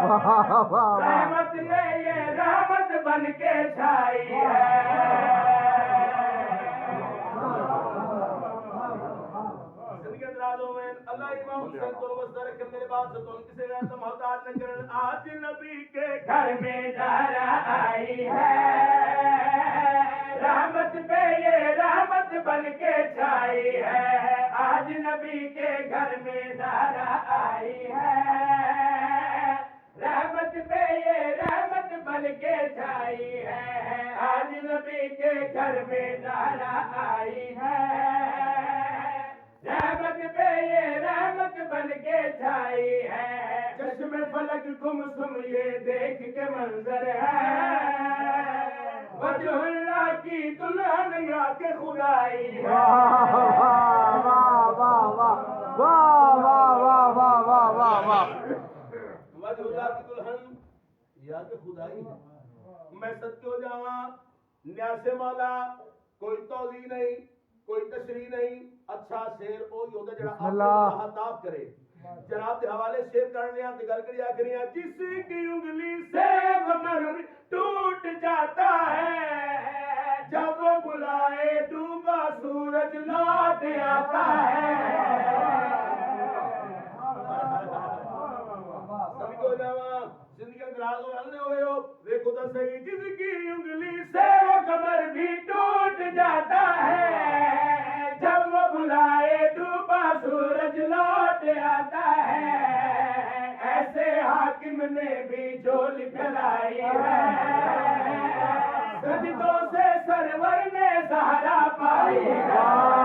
رحمت نے یہ رحمت بن کے چھائی ہے. اللہ امام حسین کو وسط رکھے میرے بات سے تو ان کسی غیر سے محتاج نہ کرن. آج نبی کے گھر میں زہرا آئی ہے. رحمت پہ یہ رحمت بن کے چھائی ہے. آج نبی کے گھر میں زہرا آئی ہے. رحمت پہ یہ رحمت بن کے چھائی ہے. آج نبی کے گھر میں زہرا آئی ہے. رحمت پہ یہ رحمت بن کے چھائی ہے. چشم فلک گمسم یہ دیکھ کے منظر ہے. وجہ اللہ کی دلہن یا کے خدائی ہے. وجہ اللہ کی دلہن یا کے خدائی ہے. میں صدقے ہو جاواں نیاز مولا کوئی توضیح نہیں کوئی تشریح نہیں. اچھا شیر وہی ہوتا جڑا آپ خطاب کرے. جناب کے حوالے شیر کرنے ہیں گل کری آخری ہیں. جس کی انگلی سے کمر ٹوٹ جاتا ہے جب وہ بلائے ڈوبا سورج لوٹ آتا ہے. سمجھو جاواں زندگی اندراز ہوئے ہو دیکھو تو صحیح. جس کی انگلی سے وہ کمر بھی ٹوٹ جاتا ہے جب وہ بلائے ڈوبا سورج لوٹ آتا ہے. ایسے حاکم نے بھی جھولی پھیلائی ہے. سجدوں سے سرور نے سہارا پائی ہے.